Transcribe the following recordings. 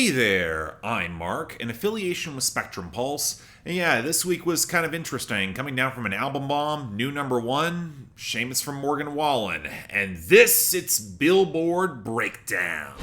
Hey there, I'm Mark, in affiliation with Spectrum Pulse. And yeah, this week was kind of interesting, coming down from an album bomb, new number one, Seamus from Morgan Wallen. And this, it's Billboard BREAKDOwn.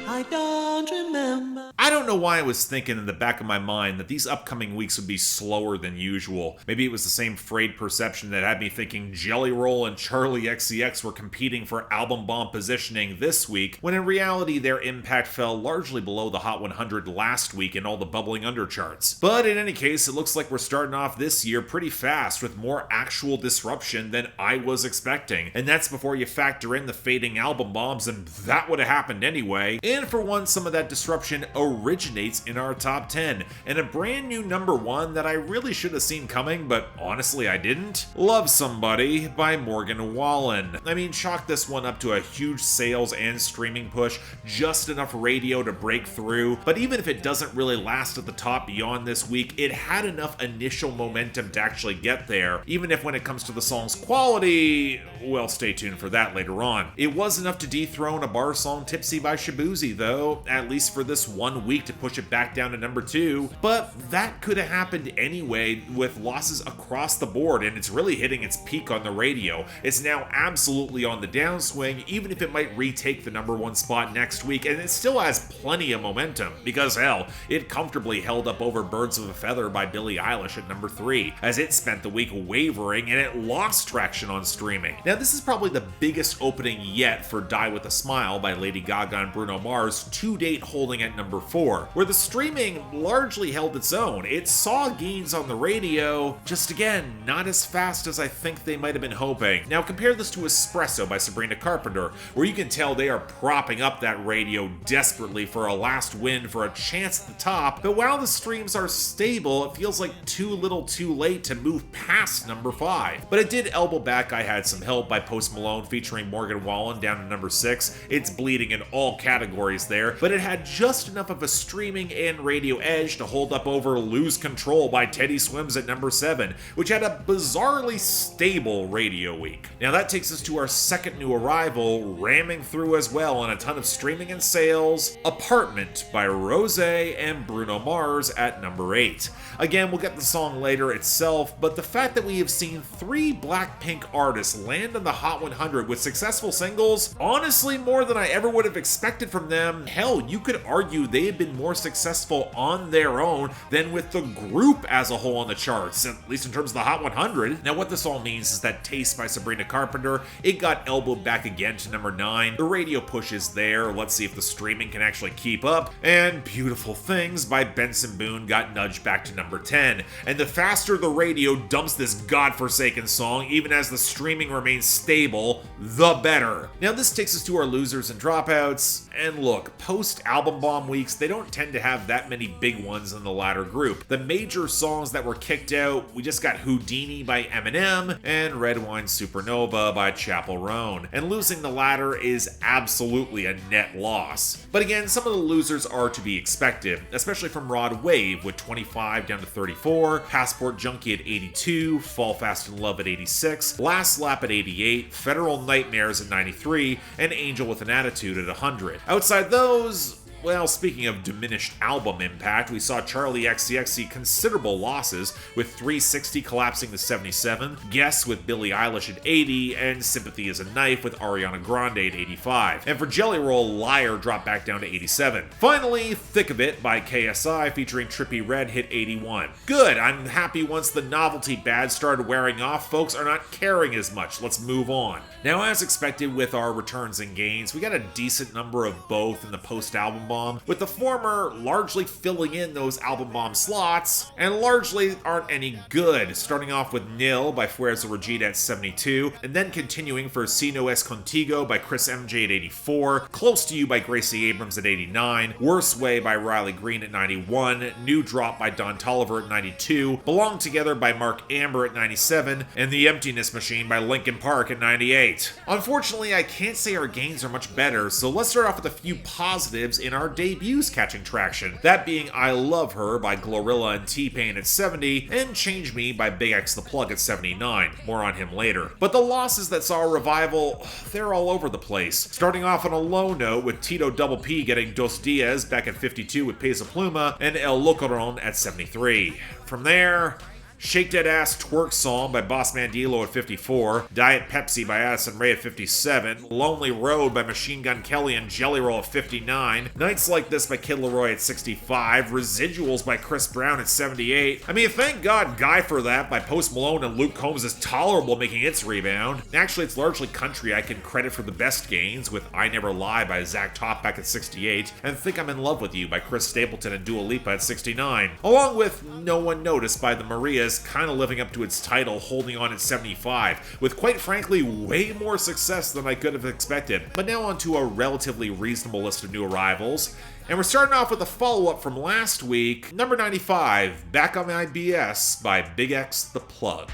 I don't remember. I don't know why I was thinking in the back of my mind that these upcoming weeks would be slower than usual. Maybe it was the same frayed perception that had me thinking Jelly Roll and Charlie XCX were competing for album bomb positioning this week, when in reality their impact fell largely below the Hot 100 last week in all the bubbling under charts. But in any case, it looks like we're starting off this year pretty fast with more actual disruption than I was expecting. And that's before you factor in the fading album bombs, and that would have happened anyway. And for once, some of that disruption originates in our top 10, and a brand new number one that I really should have seen coming, but honestly I didn't. Love Somebody by Morgan Wallen. I mean, chalk this one up to a huge sales and streaming push, just enough radio to break through, but even if it doesn't really last at the top beyond this week, it had enough initial momentum to actually get there, even if when it comes to the song's quality, well, stay tuned for that later on. It was enough to dethrone a bar song Tipsy by Shaboozey though, at least for this 1 week to push it back down to number 2, but that could have happened anyway with losses across the board, and it's really hitting its peak on the radio. It's now absolutely on the downswing, even if it might retake the number 1 spot next week, and it still has plenty of momentum, because hell, it comfortably held up over Birds of a Feather by Billie Eilish at number 3, as it spent the week wavering and it lost traction on streaming. Now this is probably the biggest opening yet for Die With a Smile by Lady Gaga and Bruno Mars, to date holding at number 4, where the streaming largely held its own. It saw gains on the radio, just again, not as fast as I think they might have been hoping. Now compare this to Espresso by Sabrina Carpenter, where you can tell they are propping up that radio desperately for a last win for a chance at the top, but while the streams are stable, it feels like too little too late to move past number 5. But it did elbow back I Had Some Help by Post Malone featuring Morgan Wallen down to number 6. It's bleeding in all categories there, but it had just enough of a streaming and radio edge to hold up over Lose Control by Teddy Swims at number 7, which had a bizarrely stable radio week. Now that takes us to our second new arrival, ramming through as well on a ton of streaming and sales, Apartment by ROSÉ and Bruno Mars at number 8. Again, we'll get the song later itself, but the fact that we have seen 3 Blackpink artists land on the Hot 100 with successful singles, honestly more than I ever would have expected from them. Hell, you could argue they have been more successful on their own than with the group as a whole on the charts, at least in terms of the Hot 100. Now what this all means is that Taste by Sabrina Carpenter, it got elbowed back again to number 9. The radio push is there, let's see if the streaming can actually keep up, and Beautiful Things by Benson Boone got nudged back to number 10. And the faster the radio dumps this godforsaken song, even as the streaming remains stable, the better. Now this takes us to our losers and dropouts, and look, post-album bomb weeks, they don't tend to have that many big ones in the latter group. The major songs that were kicked out, we just got Houdini by Eminem and Red Wine Supernova by Chappell Roan, and losing the latter is absolutely a net loss. But again, some of the losers are to be expected, especially from Rod Wave with 25 down to 34, Passport Junkie at 82, Fall Fast in Love at 86, Last Lap at 88, Federal Nightmares at 93, and Angel with an Attitude at 100. Outside those, well, speaking of diminished album impact, we saw Charlie XCX see considerable losses, with 360 collapsing to 77, Guess with Billie Eilish at 80, and Sympathy is a Knife with Ariana Grande at 85. And for Jelly Roll, Liar dropped back down to 87. Finally, Thick of It by KSI featuring Trippie Redd hit 81. Good, I'm happy once the novelty bad started wearing off, folks are not caring as much. Let's move on. Now, as expected with our returns and gains, we got a decent number of both in the post-album bomb, with the former largely filling in those album bomb slots, and largely aren't any good, starting off with Nil by Fuerza Regida at 72, and then continuing for Si No Es Contigo by Chris MJ at 84, Close to You by Gracie Abrams at 89, Worst Way by Riley Green at 91, New Drop by Don Toliver at 92, Belong Together by Mark Amber at 97, and The Emptiness Machine by Linkin Park at 98. Unfortunately, I can't say our gains are much better, so let's start off with a few positives in our our debuts catching traction, that being I Love Her by Glorilla and T-Pain at 70, and Change Me by BigXThaPlug at 79. More on him later. But the losses that saw a revival, they're all over the place. Starting off on a low note with Tito Double P getting Dos Dias back at 52 with Peso Pluma, and El Locoron at 73. From there, Shake That Ass Twerk Song by Boss Mandilo at 54, Diet Pepsi by Addison Rae at 57, Lonely Road by Machine Gun Kelly and Jelly Roll at 59, Nights Like This by Kid Laroi at 65, Residuals by Chris Brown at 78. I mean, thank God Guy for That by Post Malone and Luke Combs is Tolerable making its rebound. Actually, it's largely country I can credit for the best gains, with I Never Lie by Zach Top back at 68, and Think I'm in Love with You by Chris Stapleton and Dua Lipa at 69, along with No One Noticed by the Marias, kind of living up to its title, holding on at 75, with quite frankly way more success than I could have expected. But now on to a relatively reasonable list of new arrivals, and we're starting off with a follow-up from last week, number 95, Back on My BS by BigXThaPlug.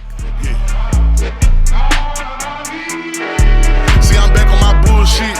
See, I'm back on my bullshit.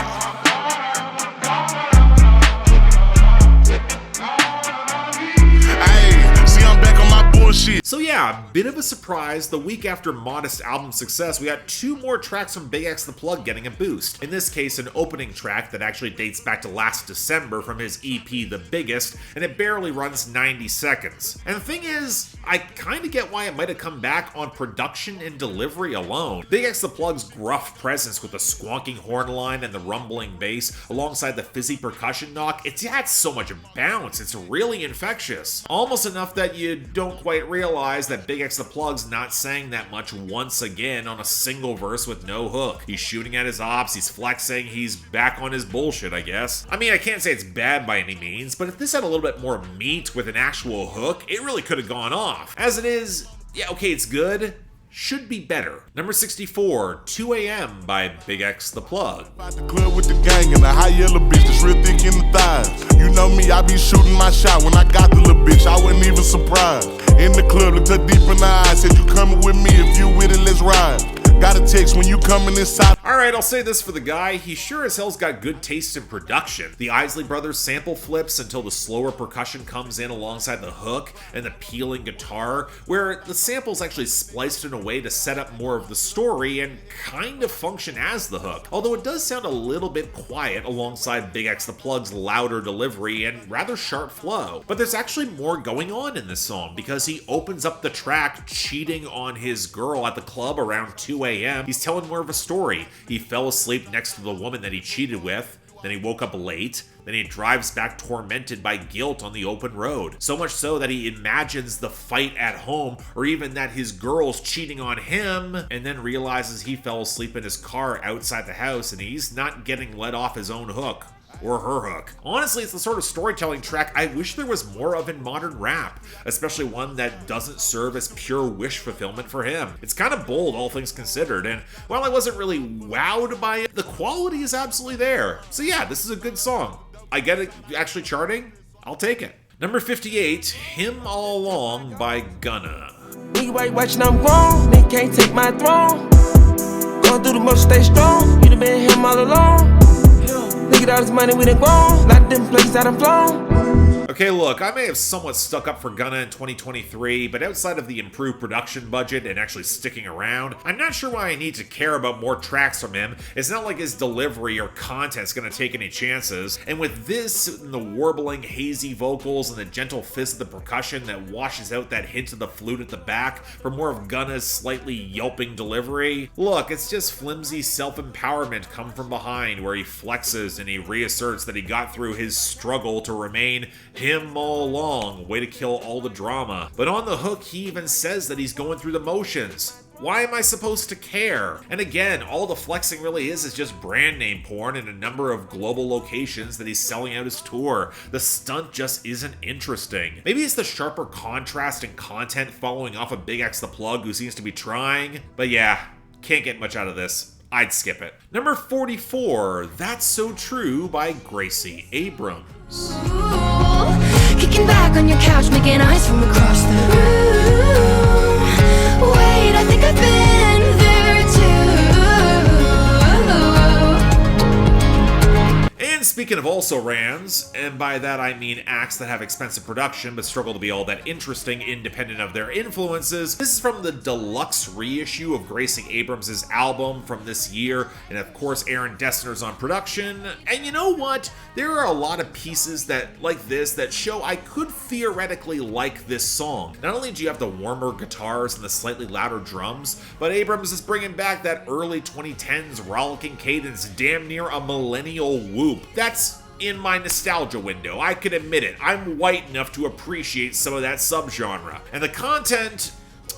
So yeah, bit of a surprise, the week after modest album success, we got 2 more tracks from BigXThaPlug getting a boost. In this case, an opening track that actually dates back to last December from his EP The Biggest, and it barely runs 90 seconds. And the thing is, I kinda get why it might have come back on production and delivery alone. BigXThaPlug's gruff presence with the squonking horn line and the rumbling bass, alongside the fizzy percussion knock, it's got so much bounce, it's really infectious. Almost enough that you don't quite realize that BigXThaPlug's not saying that much once again on a single verse with no hook. He's shooting at his ops, he's flexing, he's back on his bullshit, I guess. I mean, I can't say it's bad by any means, but if this had a little bit more meat with an actual hook, it really could have gone off. As it is, yeah, okay, it's good. Should be better. Number 64, 2 AM by BigXThaPlug. About the club with the gang and a high yellow bitch that's real thick in the thighs. You know me, I be shooting my shot. When I got the little bitch, I wasn't even surprised. In the club, looked her deep in the eyes. Said, you coming with me, if you with it, let's ride. Got a text when you coming inside. Alright, I'll say this for the guy, he sure as hell's got good taste in production. The Isley Brothers sample flips until the slower percussion comes in alongside the hook and the peeling guitar, where the sample's actually spliced in a way to set up more of the story and kind of function as the hook. Although it does sound a little bit quiet alongside BigXThaPlug's louder delivery and rather sharp flow. But there's actually more going on in this song, because he opens up the track cheating on his girl at the club around 2 AM. He's telling more of a story. He fell asleep next to the woman that he cheated with, then he woke up late, then he drives back tormented by guilt on the open road. So much so that he imagines the fight at home, or even that his girl's cheating on him, and then realizes he fell asleep in his car outside the house and he's not getting let off his own hook. Or her hook. Honestly, it's the sort of storytelling track I wish there was more of in modern rap, especially one that doesn't serve as pure wish fulfillment for him. It's kind of bold, all things considered, and while I wasn't really wowed by it, the quality is absolutely there. So yeah, this is a good song. I get it actually charting, I'll take it. Number 58, Him All Along by Gunna. Nigga, why you watching? I'm grown, nigga can't take my throne. Going through the most, stay strong, you done been him all along. Nigga, all this money we done grown, lot of them places I done flown. Okay, look, I may have somewhat stuck up for Gunna in 2023, but outside of the improved production budget and actually sticking around, I'm not sure why I need to care about more tracks from him. It's not like his delivery or content's gonna take any chances, and with this, and the warbling, hazy vocals and the gentle fizz of the percussion that washes out that hint of the flute at the back for more of Gunna's slightly yelping delivery, look, it's just flimsy self-empowerment come from behind, where he flexes and he reasserts that he got through his struggle to remain him all along, way to kill all the drama. But on the hook, he even says that he's going through the motions. Why am I supposed to care? And again, all the flexing really is just brand name porn in a number of global locations that he's selling out his tour. The stunt just isn't interesting. Maybe it's the sharper contrast and content following off of BigXThaPlug, who seems to be trying. But yeah, can't get much out of this. I'd skip it. Number 44, That's So True by Gracie, Abrams. Ooh, kicking back on your couch, making eyes from across the room. Wait, I think I've been there too. And speaking of also-rans, and by that I mean acts that have expensive production but struggle to be all that interesting independent of their influences, this is from the deluxe reissue of Gracie Abrams' album from this year, and of course Aaron Dessner's on production. And you know what? There are a lot of pieces that like this that show I could theoretically like this song. Not only do you have the warmer guitars and the slightly louder drums, but Abrams is bringing back that early 2010s rollicking cadence, damn near a millennial whoop. That's in my nostalgia window. I can admit it. I'm white enough to appreciate some of that subgenre. And the content...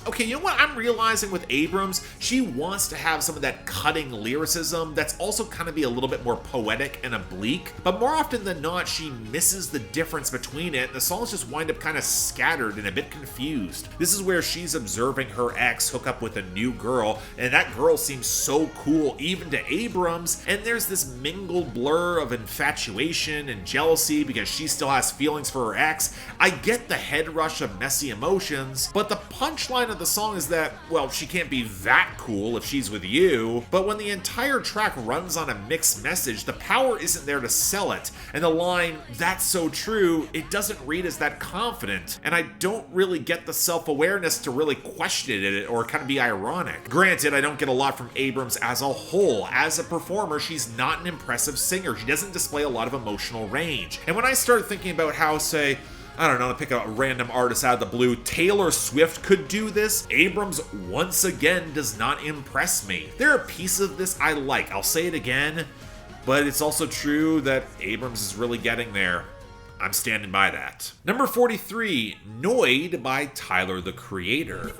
Okay, you know what I'm realizing with Abrams? She wants to have some of that cutting lyricism that's also kind of be a little bit more poetic and oblique, but more often than not, she misses the difference between it, and the songs just wind up kind of scattered and a bit confused. This is where she's observing her ex hook up with a new girl, and that girl seems so cool even to Abrams, and there's this mingled blur of infatuation and jealousy because she still has feelings for her ex. I get the head rush of messy emotions, but the punchline of the song is that, well, she can't be that cool if she's with you, but when the entire track runs on a mixed message, the power isn't there to sell it, and the line, "that's so true," it doesn't read as that confident, and I don't really get the self-awareness to really question it or kind of be ironic. Granted, I don't get a lot from Abrams as a whole. As a performer, she's not an impressive singer. She doesn't display a lot of emotional range, and when I start thinking about how, say, I don't know, to pick a random artist out of the blue, Taylor Swift could do this, Abrams once again does not impress me. There are pieces of this I like, I'll say it again, but it's also true that Abrams is really getting there. I'm standing by that. Number 43, Noid by Tyler, the Creator.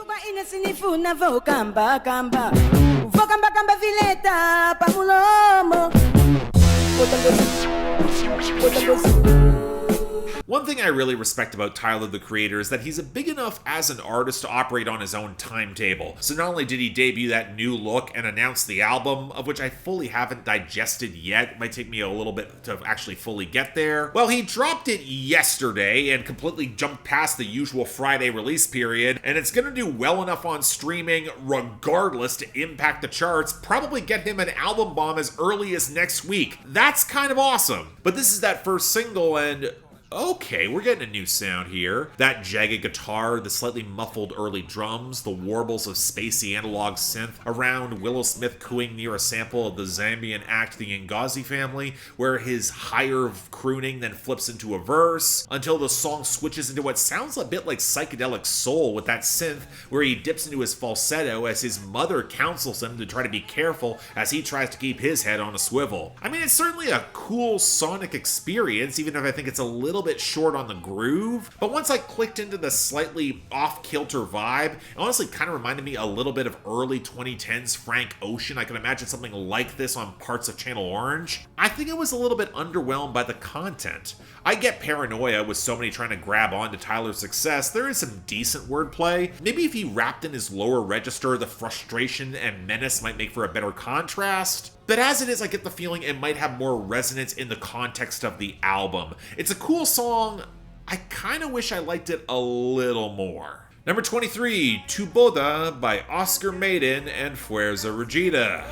One thing I really respect about Tyler, the Creator, is that he's big enough as an artist to operate on his own timetable. So not only did he debut that new look and announce the album, of which I fully haven't digested yet, it might take me a little bit to actually fully get there, well, he dropped it yesterday and completely jumped past the usual Friday release period, and it's gonna do well enough on streaming regardless to impact the charts, probably get him an album bomb as early as next week. That's kind of awesome. But this is that first single, and okay, we're getting a new sound here. That jagged guitar, the slightly muffled early drums, the warbles of spacey analog synth around Willow Smith cooing near a sample of the Zambian act The Ngozi Family, where his higher crooning then flips into a verse, until the song switches into what sounds a bit like psychedelic soul with that synth, where he dips into his falsetto as his mother counsels him to try to be careful as he tries to keep his head on a swivel. I mean, it's certainly a cool sonic experience, even if I think it's a little bit short on the groove, but once I clicked into the slightly off-kilter vibe, it honestly kind of reminded me a little bit of early 2010s Frank Ocean. I can imagine something like this on parts of Channel Orange. I think I was a little bit underwhelmed by the content. I get paranoia with so many trying to grab on to Tyler's success. There is some decent wordplay. Maybe if he rapped in his lower register, the frustration and menace might make for a better contrast. But as it is, I get the feeling it might have more resonance in the context of the album. It's a cool song. I kind of wish I liked it a little more. Number 23, Tu Boda by Oscar Maydon and Fuerza Regida.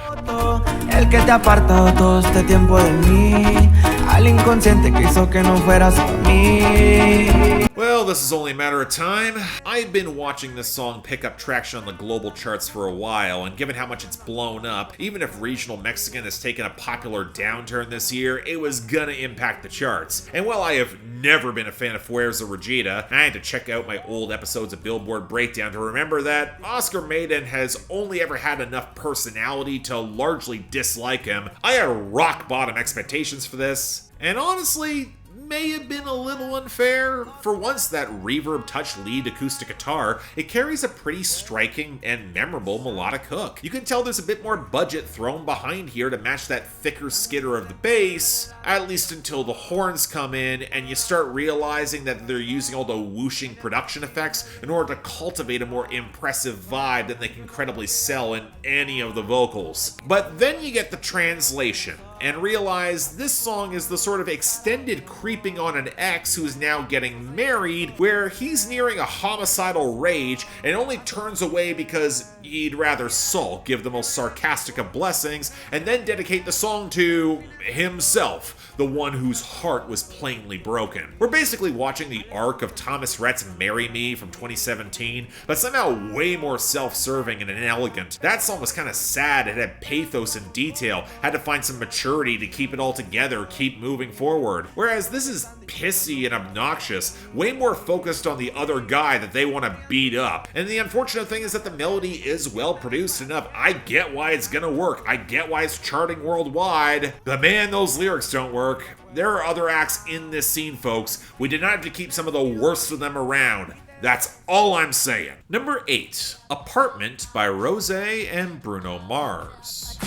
El que te ha apartado todo este tiempo de mí, al inconsciente que hizo que no fueras para mí. Well, this is only a matter of time. I've been watching this song pick up traction on the global charts for a while, and given how much it's blown up, even if regional Mexican has taken a popular downturn this year, it was gonna impact the charts. And while I have never been a fan of Fuerza Regida, I had to check out my old episodes of Billboard BREAKDOWN to remember that Oscar Maydon has only ever had enough personality to largely dislike him. I had rock bottom expectations for this, and honestly, may have been a little unfair. For once, that reverb touch lead acoustic guitar, it carries a pretty striking and memorable melodic hook. You can tell there's a bit more budget thrown behind here to match that thicker skitter of the bass, at least until the horns come in and you start realizing that they're using all the whooshing production effects in order to cultivate a more impressive vibe than they can credibly sell in any of the vocals. But then you get the translation. and realize this song is the sort of extended creeping on an ex who is now getting married, where he's nearing a homicidal rage and only turns away because he'd rather sulk, give the most sarcastic of blessings, and then dedicate the song to himself, the one whose heart was plainly broken. We're basically watching the arc of Thomas Rhett's Marry Me from 2017, but somehow way more self-serving and inelegant. That song was kind of sad, it had pathos and detail, had to find some maturity to keep it all together, keep moving forward. Whereas this is pissy and obnoxious, way more focused on the other guy that they want to beat up. And the unfortunate thing is that the melody is well produced enough. I get why it's gonna work, I get why it's charting worldwide, but man, those lyrics don't work. There are other acts in this scene, folks. We did not have to keep some of the worst of them around. That's all I'm saying. Number 8, Apartment by ROSÉ and Bruno Mars.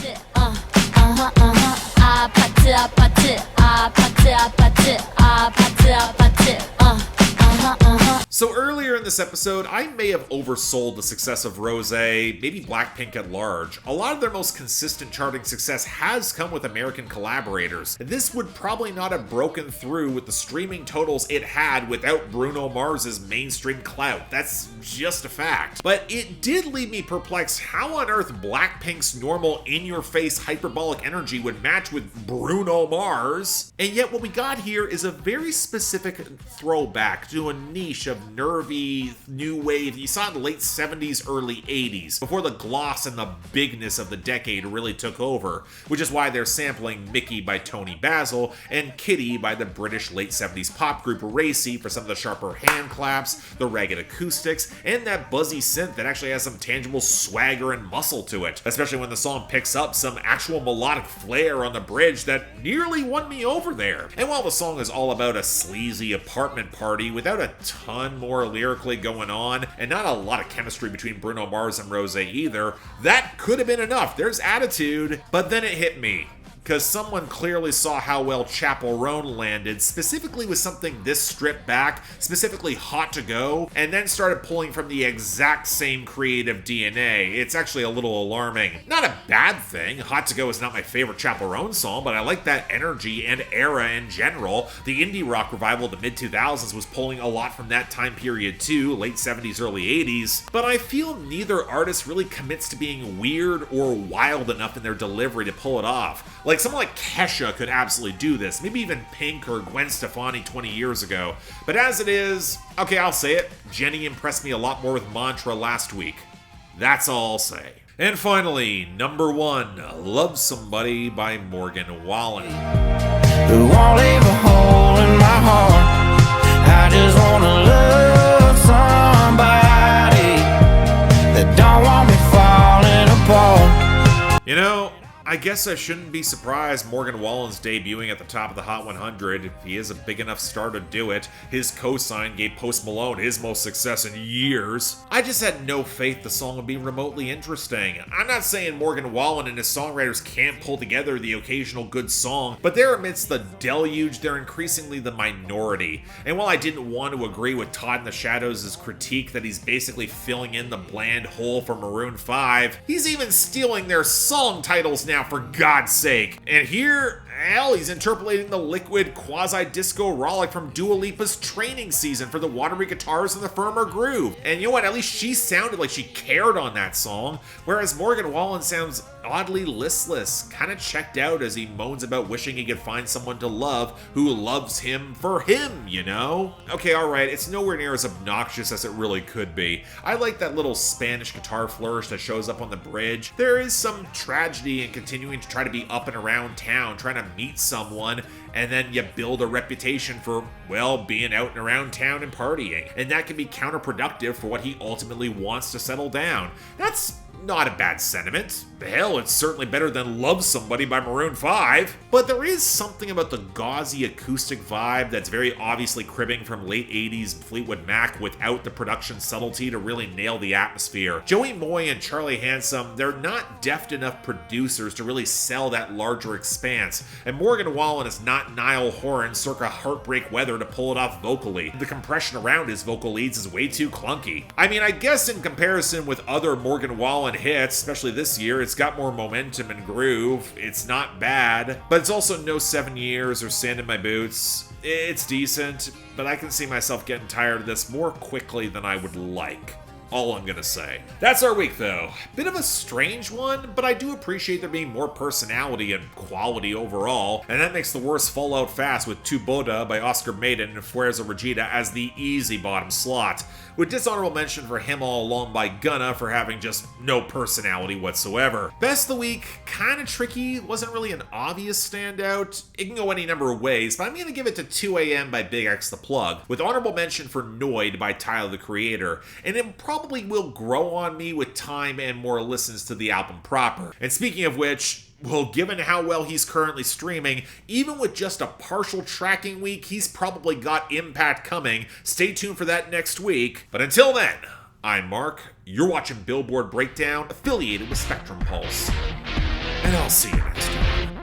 So earlier in this episode, I may have oversold the success of ROSÉ, maybe Blackpink at large. A lot of their most consistent charting success has come with American collaborators, and this would probably not have broken through with the streaming totals it had without Bruno Mars's mainstream clout. That's just a fact. But it did leave me perplexed how on earth Blackpink's normal in-your-face hyperbolic energy would match with Bruno Mars, and yet what we got here is a very specific throwback to a niche of nervy new wave you saw in the late 70s, early 80s, before the gloss and the bigness of the decade really took over, which is why they're sampling Mickey by Tony Basil and Kitty by the British late 70s pop group Gracie for some of the sharper hand claps, the ragged acoustics, and that buzzy synth that actually has some tangible swagger and muscle to it, especially when the song picks up some actual melodic flair on the bridge that nearly won me over there. And while the song is all about a sleazy apartment party without a ton more lyrically going on, and not a lot of chemistry between Bruno Mars and ROSÉ either, that could have been enough. There's attitude, but then it hit me. Because someone clearly saw how well Chapel Roan landed, specifically with something this stripped back, specifically Hot to Go, and then started pulling from the exact same creative DNA. It's actually a little alarming. Not a bad thing. Hot to Go is not my favorite Chapel Roan song, but I like that energy and era in general. The indie rock revival of the mid-2000s was pulling a lot from that time period too, late 70s, early 80s, but I feel neither artist really commits to being weird or wild enough in their delivery to pull it off. Like, someone like Kesha could absolutely do this, maybe even Pink or Gwen Stefani 20 years ago. But as it is, okay, I'll say it, Jenny impressed me a lot more with Mantra last week. That's all I'll say. And finally, number 1, Love Somebody by Morgan Wallen. Who won't leave a hole in my heart. I just wanna love somebody that don't want me falling apart. You know, I guess I shouldn't be surprised Morgan Wallen's debuting at the top of the Hot 100. He is a big enough star to do it. His cosign gave Post Malone his most success in years. I just had no faith the song would be remotely interesting. I'm not saying Morgan Wallen and his songwriters can't pull together the occasional good song, but they're amidst the deluge, they're increasingly the minority. And while I didn't want to agree with Todd in the Shadows' critique that he's basically filling in the bland hole for Maroon 5, he's even stealing their song titles now, for God's sake. And here, hell, he's interpolating the liquid quasi-disco rollick from Dua Lipa's Training Season for the watery guitars and the firmer groove. And you know what, at least she sounded like she cared on that song, whereas Morgan Wallen sounds oddly listless, kind of checked out as he moans about wishing he could find someone to love who loves him for him, you know? Okay, alright, it's nowhere near as obnoxious as it really could be. I like that little Spanish guitar flourish that shows up on the bridge. There is some tragedy in continuing to try to be up and around town, trying to meet someone, and then you build a reputation for, well, being out and around town and partying. And that can be counterproductive for what he ultimately wants to settle down. That's not a bad sentiment. Hell, it's certainly better than Love Somebody by Maroon 5. But there is something about the gauzy acoustic vibe that's very obviously cribbing from late 80s Fleetwood Mac without the production subtlety to really nail the atmosphere. Joey Moy and Charlie Handsome, they're not deft enough producers to really sell that larger expanse. And Morgan Wallen is not Niall Horan circa Heartbreak Weather to pull it off vocally. The compression around his vocal leads is way too clunky. I mean, I guess in comparison with other Morgan Wallen hits, especially this year, it's it's got more momentum and groove. It's not bad, but it's also no 7 years or Sand in My Boots. It's decent, but I can see myself getting tired of this more quickly than I would like. All I'm gonna say. That's our week though. Bit of a strange one, but I do appreciate there being more personality and quality overall, and that makes the worst fall out fast with Tu Boda by Oscar Maydon and Fuerza Regida as the easy bottom slot, with dishonorable mention for Him All Alone by Gunna for having just no personality whatsoever. Best of the week, kinda tricky, wasn't really an obvious standout. It can go any number of ways, but I'm gonna give it to 2 AM by BigXThaPlug, with honorable mention for Noid by Tyler the Creator, and it probably will grow on me with time and more listens to the album proper. And speaking of which, well, given how well he's currently streaming, even with just a partial tracking week, he's probably got impact coming. Stay tuned for that next week. But until then, I'm Mark. You're watching Billboard Breakdown, affiliated with Spectrum Pulse. And I'll see you next time.